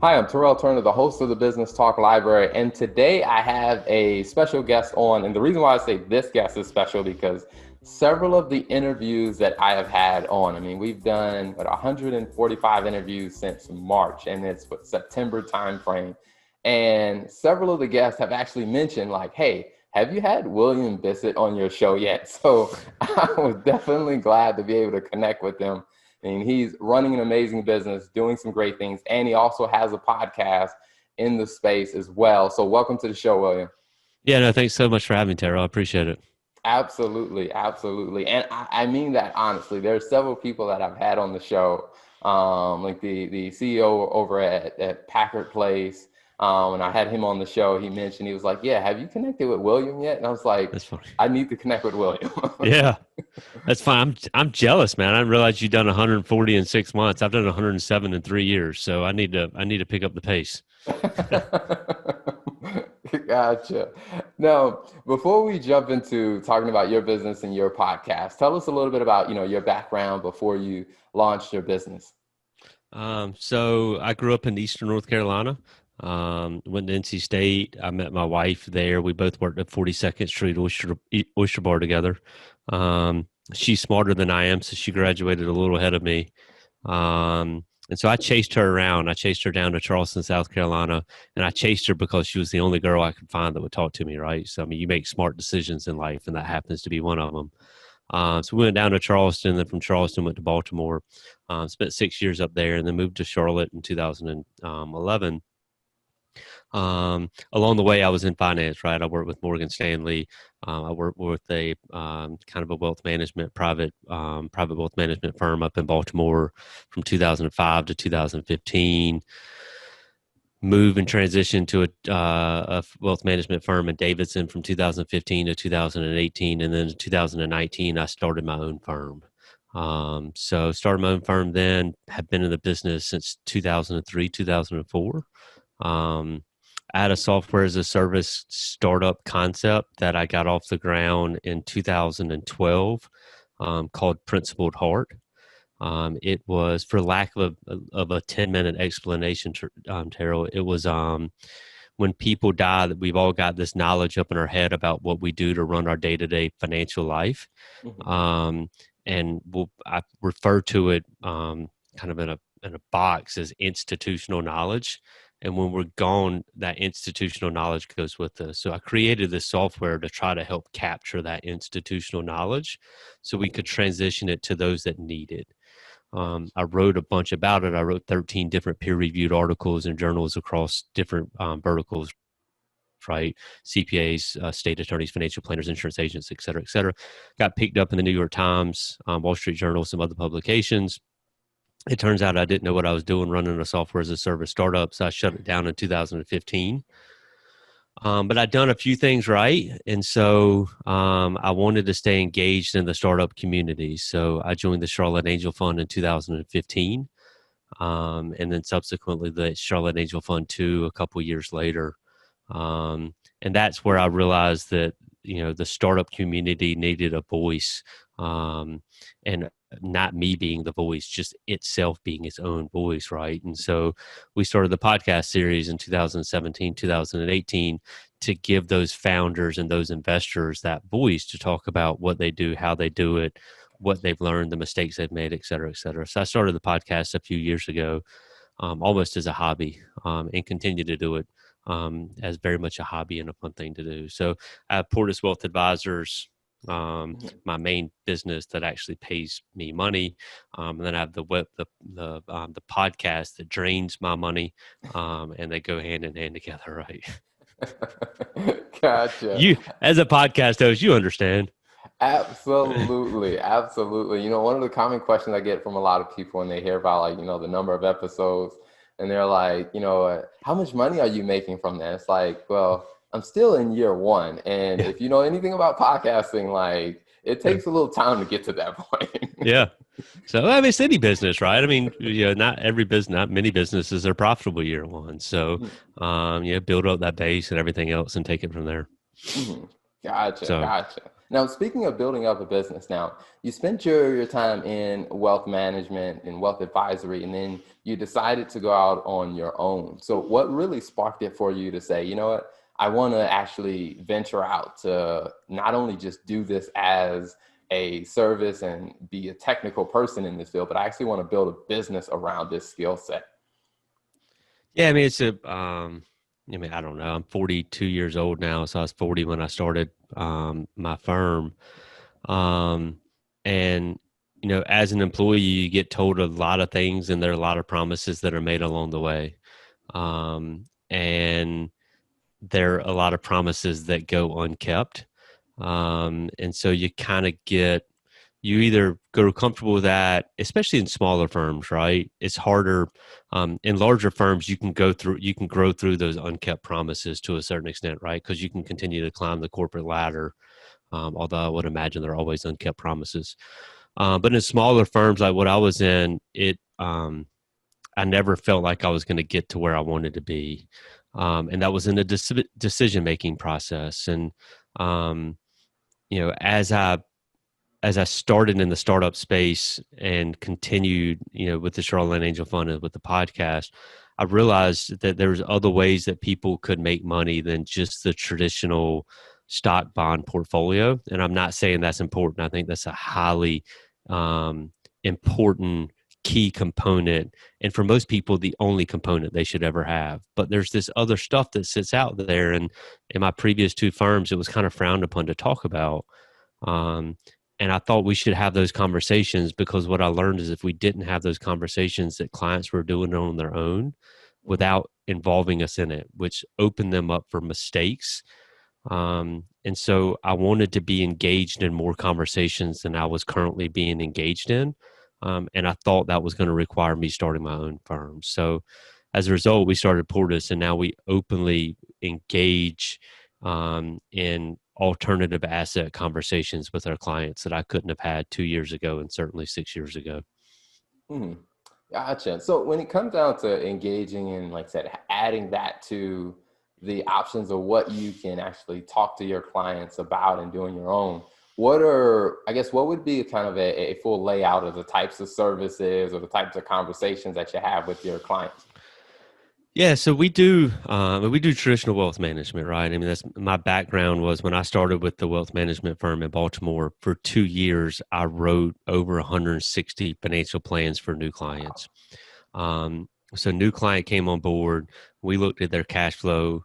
Hi, I'm Terrell Turner, the host of the Business Talk Library, and today I have a special guest on. And the reason why I say this guest is special because several of the interviews that I have had on, we've done 145 interviews since March, and it's September timeframe. And several of the guests have actually mentioned, like, hey, have you had William Bissett on your show yet? So I was definitely glad to be able to connect with him. He's running an amazing business, doing some great things, and he also has a podcast in the space as well. So welcome to the show, William. Yeah, no, thanks so much for having me, Tara. I appreciate it. Absolutely, absolutely. And I mean that honestly. There are several people that I've had on the show, like the CEO over at Packard Place. When I had him on the show, he mentioned, he was like, yeah, have you connected with William yet? And I was like, That's funny. I need to connect with William. Yeah, that's fine. I'm jealous, man. I didn't realize you've done 140 in 6 months. I've done 107 in 3 years, so I need to pick up the pace. Gotcha. Now, before we jump into talking about your business and your podcast, tell us a little bit about, your background before you launched your business. So I grew up in Eastern North Carolina. Went to NC State. I met my wife there. We both worked at 42nd Street Oyster Bar together. She's smarter than I am, so she graduated a little ahead of me. And so I chased her around. I chased her down to Charleston, South Carolina, and I chased her because she was the only girl I could find that would talk to me, right? So, you make smart decisions in life, and that happens to be one of them. So we went down to Charleston, then from Charleston went to Baltimore, spent 6 years up there, and then moved to Charlotte in 2011. Along the way, I was in finance, right? I worked with Morgan Stanley. I worked with a kind of a private wealth management firm up in Baltimore from 2005 to 2015. Move and transition to a wealth management firm in Davidson from 2015 to 2018, and then in 2019, I started my own firm. So started my own firm then. Have been in the business since 2003, 2004. I had a software as a service startup concept that I got off the ground in 2012 called Principled Heart. It was, for lack of a 10-minute explanation, Terrell, it was when people die, that we've all got this knowledge up in our head about what we do to run our day-to-day financial life. Mhm. And I refer to it kind of in a box as institutional knowledge. And when we're gone, that institutional knowledge goes with us. So I created this software to try to help capture that institutional knowledge so we could transition it to those that need it. I wrote a bunch about it. I wrote 13 different peer-reviewed articles in journals across different verticals, right? CPAs, state attorneys, financial planners, insurance agents, et cetera, et cetera. Got picked up in the New York Times, Wall Street Journal, some other publications. It turns out I didn't know what I was doing running a software as a service startup, so I shut it down in 2015. But I'd done a few things right, and so I wanted to stay engaged in the startup community. So I joined the Charlotte Angel Fund in 2015, and then subsequently the Charlotte Angel Fund 2 a couple years later. And that's where I realized that the startup community needed a voice, and not me being the voice, just itself being its own voice, right? And so we started the podcast series in 2017, 2018 to give those founders and those investors that voice to talk about what they do, how they do it, what they've learned, the mistakes they've made, et cetera, et cetera. So I started the podcast a few years ago, almost as a hobby, and continue to do it as very much a hobby and a fun thing to do. So I have Portus Wealth Advisors, my main business that actually pays me money, and then I have the podcast that drains my money, and they go hand in hand together, right? Gotcha. You, as a podcast host, you understand. Absolutely, absolutely. One of the common questions I get from a lot of people when they hear about, like, the number of episodes, and they're like, how much money are you making from that? It's like, well, I'm still in year one. And Yeah, if you know anything about podcasting, like, it yeah, takes a little time to get to that point. yeah. So it's any business, right? Not every business, not many businesses are profitable year one. So, build up that base and everything else, and take it from there. Mhm. Gotcha, So, gotcha. Now, speaking of building up a business, now you spent your time in wealth management and wealth advisory, and then you decided to go out on your own. So, what really sparked it for you to say, you know what, I want to actually venture out to not only just do this as a service and be a technical person in this field, but I actually want to build a business around this skill set? Yeah, I mean, I don't know. I'm 42 years old now, so I was 40 when I started my firm. Um, and as an employee, you get told a lot of things, and there are a lot of promises that are made along the way. And there are a lot of promises that go unkept. And so you either grow comfortable with that, especially in smaller firms, right? It's harder. In larger firms, you can grow through those unkept promises to a certain extent, right? Because you can continue to climb the corporate ladder. Although I would imagine there are always unkept promises. But in smaller firms like what I was in, I never felt like I was going to get to where I wanted to be. And that was in the decision-making process. And, um, as I started in the startup space and continued, with the Charlotte Angel Fund and with the podcast, I realized that there's other ways that people could make money than just the traditional stock bond portfolio. And I'm not saying that's important. I think that's a highly important key component. And for most people, the only component they should ever have. But there's this other stuff that sits out there. And in my previous two firms, it was kind of frowned upon to talk about. Um, and I thought we should have those conversations, because what I learned is if we didn't have those conversations, that clients were doing it on their own without involving us in it, which opened them up for mistakes. And so I wanted to be engaged in more conversations than I was currently being engaged in. And I thought that was going to require me starting my own firm. So as a result, we started Portus, and now we openly engage in alternative asset conversations with our clients that I couldn't have had 2 years ago and certainly 6 years ago. Hmm. Gotcha. So when it comes down to engaging in, like I said, adding that to the options of what you can actually talk to your clients about and doing your own, what would be kind of a full layout of the types of services or the types of conversations that you have with your clients? Yeah, so we do traditional wealth management, right? I mean, that's my background. Was when I started with the wealth management firm in Baltimore for 2 years, I wrote over 160 financial plans for new clients. So new client came on board, we looked at their cash flow.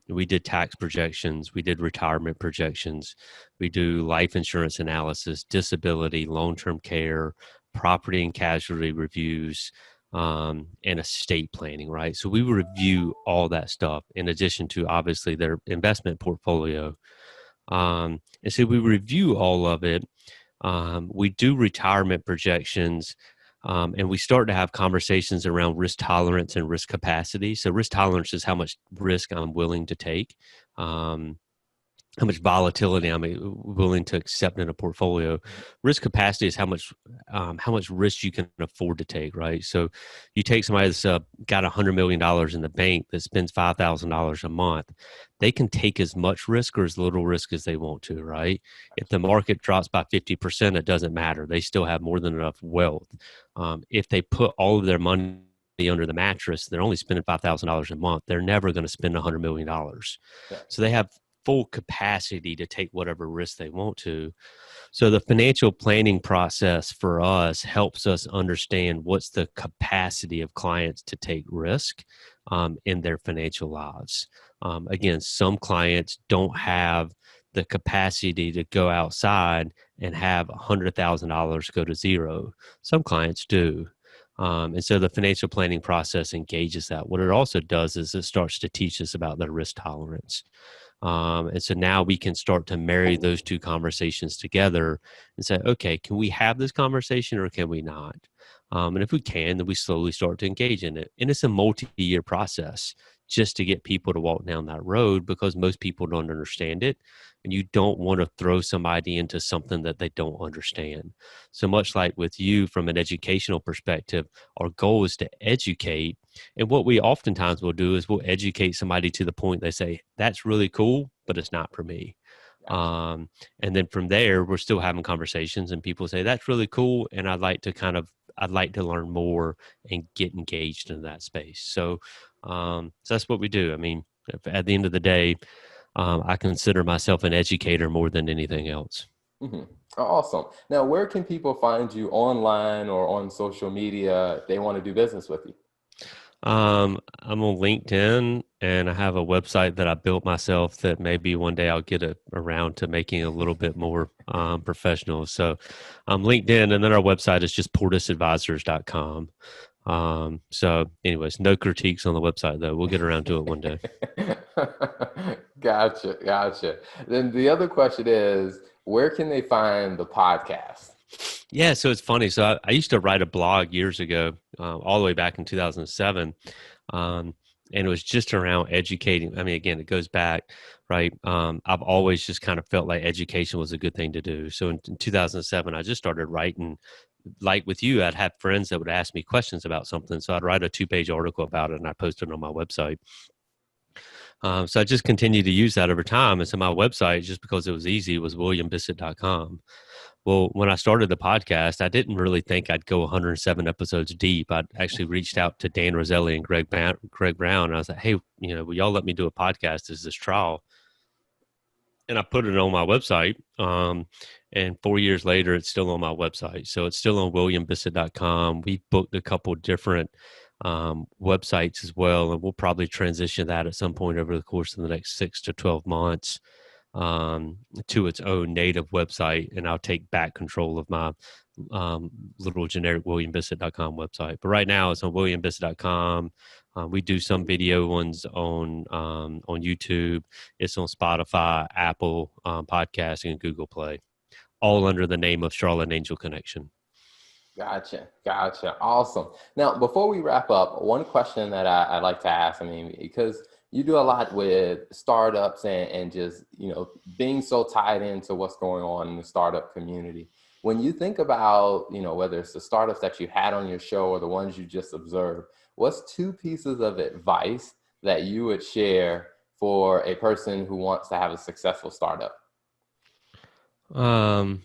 We did tax projections, we did retirement projections, we do life insurance analysis, disability, long-term care, property and casualty reviews, and estate planning, right? So we review all that stuff in addition to obviously their investment portfolio. And so we review all of it. We do retirement projections, and we start to have conversations around risk tolerance and risk capacity. So risk tolerance is how much risk I'm willing to take. How much volatility I'm willing to accept in a portfolio. Risk capacity is how much risk you can afford to take, right? So you take somebody that's got $100 million in the bank that spends $5,000 a month. They can take as much risk or as little risk as they want to, right? If the market drops by 50%, it doesn't matter. They still have more than enough wealth. If they put all of their money under the mattress, they're only spending $5,000 a month. They're never going to spend $100 million. Yeah. So they have full capacity to take whatever risk they want to. So the financial planning process for us helps us understand what's the capacity of clients to take risk in their financial lives. Again, some clients don't have the capacity to go outside and have $100,000 go to zero. Some clients do. And so the financial planning process engages that. What it also does is it starts to teach us about their risk tolerance. And so now we can start to marry those two conversations together and say, okay, can we have this conversation or can we not? And if we can, then we slowly start to engage in it. And it's a multi-year process just to get people to walk down that road, because most people don't understand it. And you don't want to throw somebody into something that they don't understand. So much like with you from an educational perspective, our goal is to educate. And what we oftentimes will do is we'll educate somebody to the point they say, that's really cool, but it's not for me. Gotcha. And then from there, we're still having conversations and people say, that's really cool. And I'd like to learn more and get engaged in that space. So that's what we do. I mean, at the end of the day, I consider myself an educator more than anything else. Hmm. Awesome. Now, where can people find you online or on social media if they want to do business with you? I'm on LinkedIn and I have a website that I built myself that maybe one day I'll get around to making a little bit more professional. So LinkedIn, and then our website is just portusadvisors.com. So anyways, no critiques on the website though. We'll get around to it one day. Gotcha, gotcha. Then the other question is, where can they find the podcast? Yeah, so it's funny. So I used to write a blog years ago, all the way back in 2007. Um, and it was just around educating. I mean, again, it goes back, right? I've always just kind of felt like education was a good thing to do. So in 2007, I just started writing. Like with you, I'd have friends that would ask me questions about something. So I'd write a 2-page article about it and I posted it on my website. So I just continued to use that over time. And so my website, just because it was easy, was williambissett.com. Well, when I started the podcast, I didn't really think I'd go 107 episodes deep. I actually reached out to Dan Roselli and Greg Brown. And I was like, hey, will y'all let me do a podcast as this trial? And I put it on my website. And 4 years later, it's still on my website. So it's still on williambissett.com. We booked a couple different websites as well. And we'll probably transition that at some point over the course of the next 6 to 12 months to its own native website, and I'll take back control of my little generic williambissett.com website. But right now it's on williambissett.com. We do some video ones on YouTube. It's on Spotify, Apple Podcasting, and Google Play, all under the name of Charlotte Angel Connection. Gotcha. Gotcha. Awesome. Now, before we wrap up, one question that I'd like to ask, I mean, because you do a lot with startups and just, being so tied into what's going on in the startup community. When you think about, whether it's the startups that you had on your show or the ones you just observed, what's 2 pieces of advice that you would share for a person who wants to have a successful startup? Um,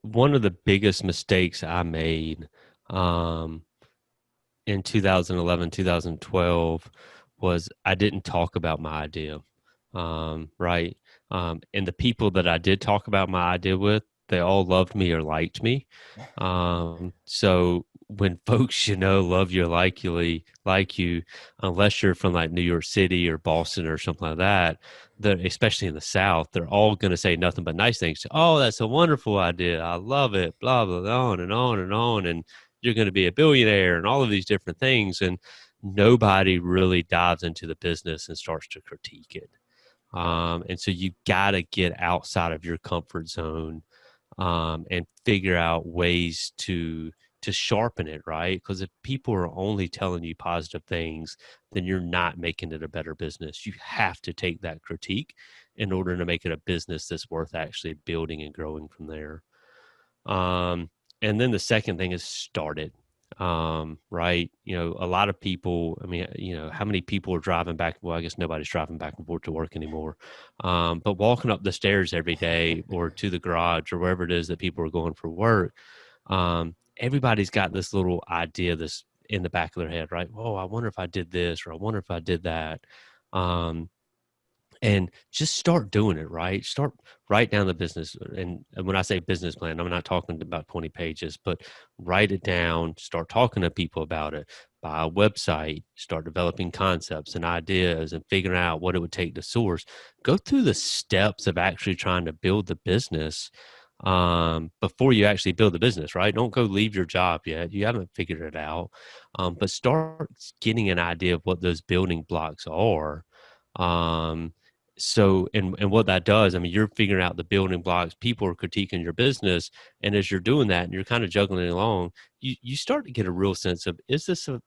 one of the biggest mistakes I made in 2011, 2012 was I didn't talk about my idea. Right. And the people that I did talk about my idea with, they all loved me or liked me. So when folks, love you, like you, unless you're from like New York City or Boston or something like that, especially in the South, they're all going to say nothing but nice things. Oh, that's a wonderful idea. I love it. Blah, blah, blah, on and on and on. And you're going to be a billionaire and all of these different things. And nobody really dives into the business and starts to critique it. And so you got to get outside of your comfort zone and figure out ways to sharpen it, right? Because if people are only telling you positive things, then you're not making it a better business. You have to take that critique in order to make it a business that's worth actually building and growing from there. And then the second thing is start it. Right. A lot of people, I mean, how many people are driving back? Well, I guess nobody's driving back and forth to work anymore. But walking up the stairs every day or to the garage or wherever it is that people are going for work, everybody's got this little idea this in the back of their head, right? Oh, I wonder if I did this, or I wonder if I did that. And just start doing it, right? Start write down the business. And when I say business plan, I'm not talking about 20 pages, but write it down, start talking to people about it, buy a website, start developing concepts and ideas and figuring out what it would take to source. Go through the steps of actually trying to build the business before you actually build the business, right? Don't go leave your job yet. You haven't figured it out. But start getting an idea of what those building blocks are. So, and what that does, I mean, you're figuring out the building blocks, people are critiquing your business. And as you're doing that and you're kind of juggling along, you start to get a real sense of, is this a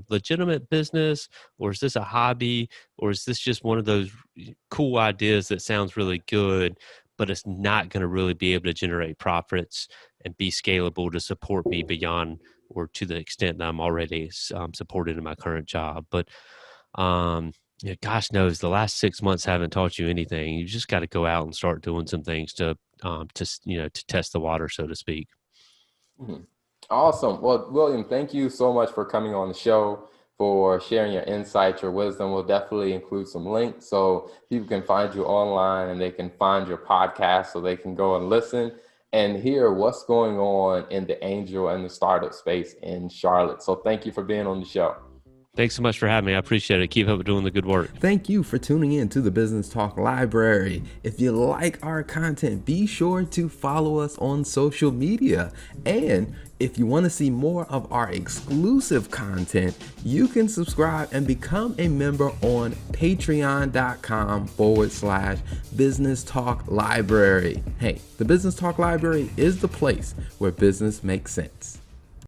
legitimate business, or is this a hobby, or is this just one of those cool ideas that sounds really good, but it's not going to really be able to generate profits and be scalable to support me beyond or to the extent that I'm already supported in my current job. But Yeah, gosh knows the last 6 months haven't taught you anything. You just got to go out and start doing some things to test the water, so to speak. Mhm. Awesome. Well, William, thank you so much for coming on the show, for sharing your insights, your wisdom. We'll definitely include some links so people can find you online and they can find your podcast so they can go and listen and hear what's going on in the angel and the startup space in Charlotte. So thank you for being on the show. Thanks so much for having me. I appreciate it. Keep up doing the good work. Thank you for tuning in to the Business Talk Library. If you like our content, be sure to follow us on social media. And if you want to see more of our exclusive content, you can subscribe and become a member on patreon.com/Business Talk Library. Hey, the Business Talk Library is the place where business makes sense.